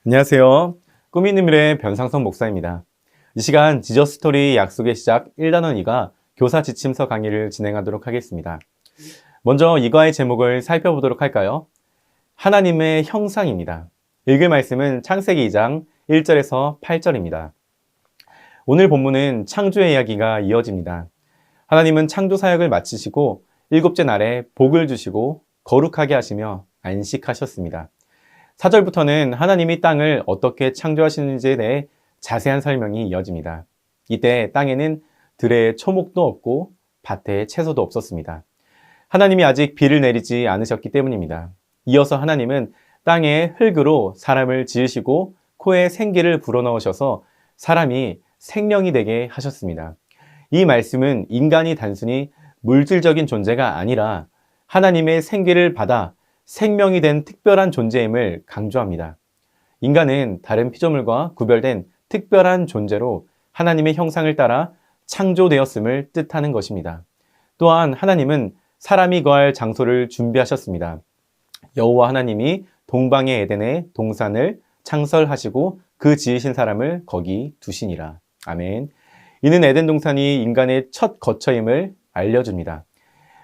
안녕하세요. 꿈 있는 미래의 변상성 목사입니다. 이 시간 지저스 스토리 약속의 시작 1단원 2가 교사 지침서 강의를 진행하도록 하겠습니다. 먼저 이과의 제목을 살펴보도록 할까요? 하나님의 형상입니다. 읽을 말씀은 창세기 2장 1절에서 8절입니다. 오늘 본문은 창조의 이야기가 이어집니다. 하나님은 창조 사역을 마치시고 일곱째 날에 복을 주시고 거룩하게 하시며 안식하셨습니다. 4절부터는 하나님이 땅을 어떻게 창조하시는지에 대해 자세한 설명이 이어집니다. 이때 땅에는 들에 초목도 없고 밭에 채소도 없었습니다. 하나님이 아직 비를 내리지 않으셨기 때문입니다. 이어서 하나님은 땅에 흙으로 사람을 지으시고 코에 생기를 불어넣으셔서 사람이 생명이 되게 하셨습니다. 이 말씀은 인간이 단순히 물질적인 존재가 아니라 하나님의 생기를 받아 생명이 된 특별한 존재임을 강조합니다. 인간은 다른 피조물과 구별된 특별한 존재로 하나님의 형상을 따라 창조되었음을 뜻하는 것입니다. 또한 하나님은 사람이 거할 장소를 준비하셨습니다. 여호와 하나님이 동방의 에덴에 동산을 창설하시고 그 지으신 사람을 거기 두시니라. 아멘. 이는 에덴 동산이 인간의 첫 거처임을 알려줍니다.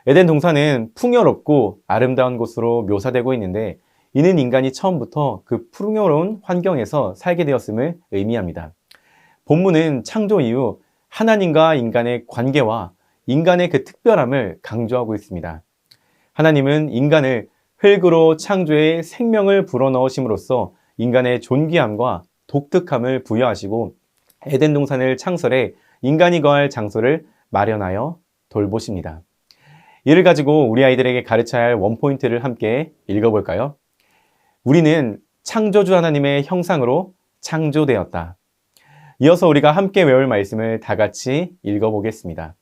에덴 동산은 풍요롭고 아름다운 곳으로 묘사되고 있는데 이는 인간이 처음부터 그 풍요로운 환경에서 살게 되었음을 의미합니다. 본문은 창조 이후 하나님과 인간의 관계와 인간의 그 특별함을 강조하고 있습니다. 하나님은 인간을 흙으로 창조해 생명을 불어넣으심으로써 인간의 존귀함과 독특함을 부여하시고 에덴 동산을 창설해 인간이 거할 장소를 마련하여 돌보십니다. 이를 가지고 우리 아이들에게 가르쳐야 할 원포인트를 함께 읽어볼까요? 우리는 창조주 하나님의 형상으로 창조되었다. 이어서 우리가 함께 외울 말씀을 다 같이 읽어보겠습니다.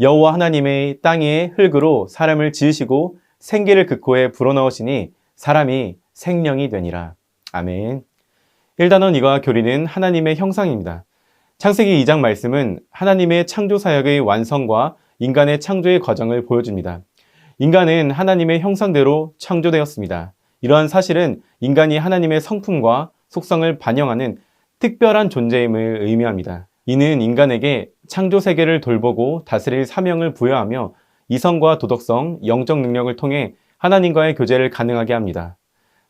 여호와 하나님의 땅의 흙으로 사람을 지으시고 생기를 그 코에 불어넣으시니 사람이 생명이 되니라. 아멘. 1단원 2과 교리는 하나님의 형상입니다. 창세기 2장 말씀은 하나님의 창조 사역의 완성과 인간의 창조의 과정을 보여줍니다. 인간은 하나님의 형상대로 창조되었습니다. 이러한 사실은 인간이 하나님의 성품과 속성을 반영하는 특별한 존재임을 의미합니다. 이는 인간에게 창조 세계를 돌보고 다스릴 사명을 부여하며 이성과 도덕성, 영적 능력을 통해 하나님과의 교제를 가능하게 합니다.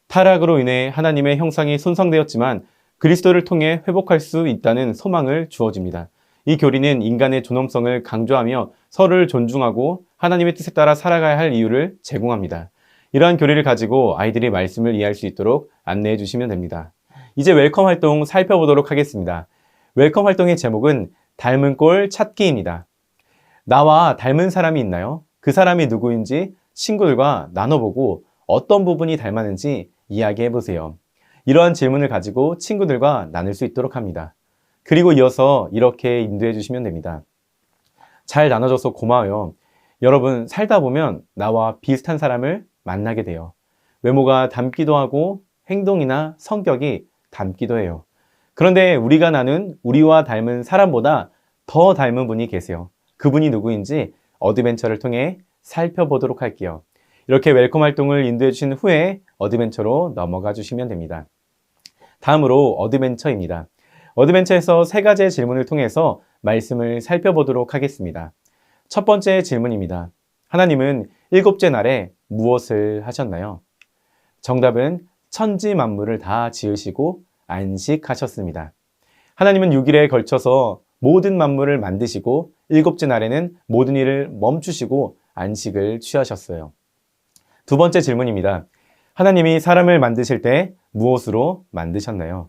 타락으로 인해 하나님의 형상이 손상되었지만 그리스도를 통해 회복할 수 있다는 소망을 주어집니다. 이 교리는 인간의 존엄성을 강조하며 서로를 존중하고 하나님의 뜻에 따라 살아가야 할 이유를 제공합니다. 이러한 교리를 가지고 아이들이 말씀을 이해할 수 있도록 안내해 주시면 됩니다. 이제 웰컴 활동 살펴보도록 하겠습니다. 웰컴 활동의 제목은 닮은 꼴 찾기입니다. 나와 닮은 사람이 있나요? 그 사람이 누구인지 친구들과 나눠보고 어떤 부분이 닮았는지 이야기해 보세요. 이러한 질문을 가지고 친구들과 나눌 수 있도록 합니다. 그리고 이어서 이렇게 인도해 주시면 됩니다. 잘 나눠줘서 고마워요. 여러분, 살다 보면 나와 비슷한 사람을 만나게 돼요. 외모가 닮기도 하고 행동이나 성격이 닮기도 해요. 그런데 우리가 나눈 우리와 닮은 사람보다 더 닮은 분이 계세요. 그분이 누구인지 어드벤처를 통해 살펴보도록 할게요. 이렇게 웰컴 활동을 인도해 주신 후에 어드벤처로 넘어가 주시면 됩니다. 다음으로 어드벤처입니다. 어드벤처에서 3가지의 질문을 통해서 말씀을 살펴보도록 하겠습니다. 첫 번째 질문입니다. 하나님은 7째 날에 무엇을 하셨나요? 정답은 천지 만물을 다 지으시고 안식하셨습니다. 하나님은 6일에 걸쳐서 모든 만물을 만드시고 7째 날에는 모든 일을 멈추시고 안식을 취하셨어요. 두 번째 질문입니다. 하나님이 사람을 만드실 때 무엇으로 만드셨나요?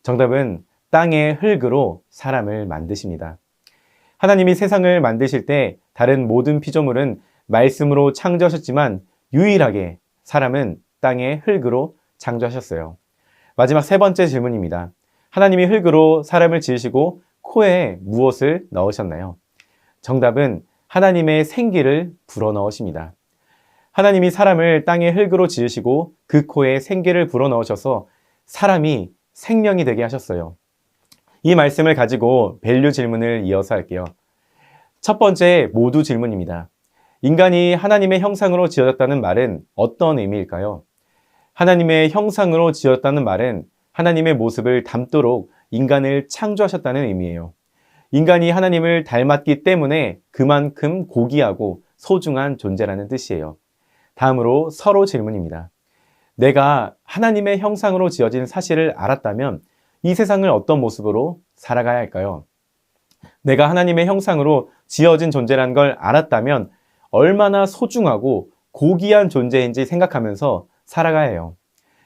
정답은 땅의 흙으로 사람을 만드십니다. 하나님이 세상을 만드실 때 다른 모든 피조물은 말씀으로 창조하셨지만 유일하게 사람은 땅의 흙으로 창조하셨어요. 마지막 3번째 질문입니다. 하나님이 흙으로 사람을 지으시고 코에 무엇을 넣으셨나요? 정답은 하나님의 생기를 불어넣으십니다. 하나님이 사람을 땅의 흙으로 지으시고 그 코에 생기를 불어넣으셔서 사람이 생명이 되게 하셨어요. 이 말씀을 가지고 밸류 질문을 이어서 할게요. 첫 번째 모두 질문입니다. 인간이 하나님의 형상으로 지어졌다는 말은 어떤 의미일까요? 하나님의 형상으로 지었다는 말은 하나님의 모습을 담도록 인간을 창조하셨다는 의미예요. 인간이 하나님을 닮았기 때문에 그만큼 고귀하고 소중한 존재라는 뜻이에요. 다음으로 서로 질문입니다. 내가 하나님의 형상으로 지어진 사실을 알았다면 이 세상을 어떤 모습으로 살아가야 할까요? 내가 하나님의 형상으로 지어진 존재라는 걸 알았다면 얼마나 소중하고 고귀한 존재인지 생각하면서 살아가야 해요.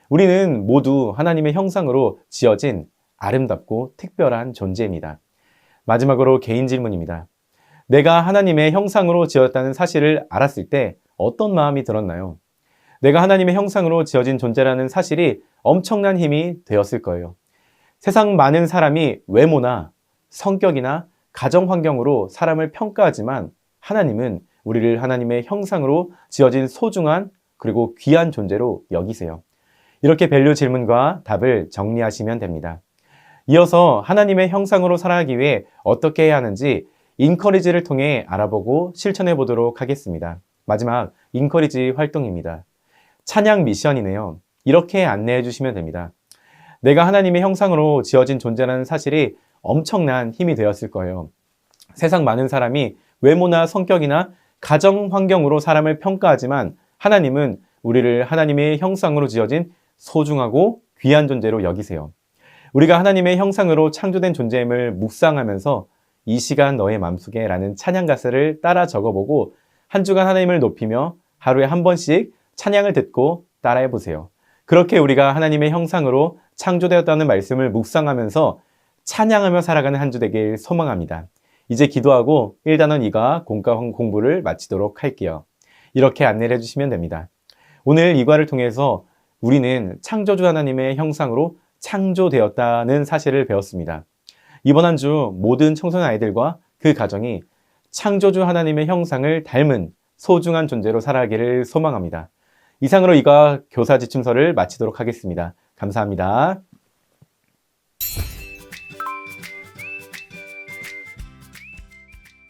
우리는 모두 하나님의 형상으로 지어진 아름답고 특별한 존재입니다. 마지막으로 개인 질문입니다. 내가 하나님의 형상으로 지었다는 사실을 알았을 때 어떤 마음이 들었나요? 내가 하나님의 형상으로 지어진 존재라는 사실이 엄청난 힘이 되었을 거예요. 세상 많은 사람이 외모나 성격이나 가정 환경으로 사람을 평가하지만 하나님은 우리를 하나님의 형상으로 지어진 소중한 그리고 귀한 존재로 여기세요. 이렇게 밸류 질문과 답을 정리하시면 됩니다. 이어서 하나님의 형상으로 살아가기 위해 어떻게 해야 하는지 인커리지를 통해 알아보고 실천해 보도록 하겠습니다. 마지막 인커리지 활동입니다. 찬양 미션이네요. 이렇게 안내해 주시면 됩니다. 내가 하나님의 형상으로 지어진 존재라는 사실이 엄청난 힘이 되었을 거예요. 세상 많은 사람이 외모나 성격이나 가정 환경으로 사람을 평가하지만 하나님은 우리를 하나님의 형상으로 지어진 소중하고 귀한 존재로 여기세요. 우리가 하나님의 형상으로 창조된 존재임을 묵상하면서 이 시간 너의 맘속에 라는 찬양 가사를 따라 적어보고 한 주간 하나님을 높이며 하루에 한 번씩 찬양을 듣고 따라해 보세요. 그렇게 우리가 하나님의 형상으로 창조되었다는 말씀을 묵상하면서 찬양하며 살아가는 한 주 되길 소망합니다. 이제 기도하고 1단원 2과 공과 공부를 마치도록 할게요. 이렇게 안내를 해주시면 됩니다. 오늘 이과를 통해서 우리는 창조주 하나님의 형상으로 창조되었다는 사실을 배웠습니다. 이번 한 주 모든 청소년 아이들과 그 가정이 창조주 하나님의 형상을 닮은 소중한 존재로 살아가기를 소망합니다. 이상으로 이과 교사 지침서를 마치도록 하겠습니다. 감사합니다.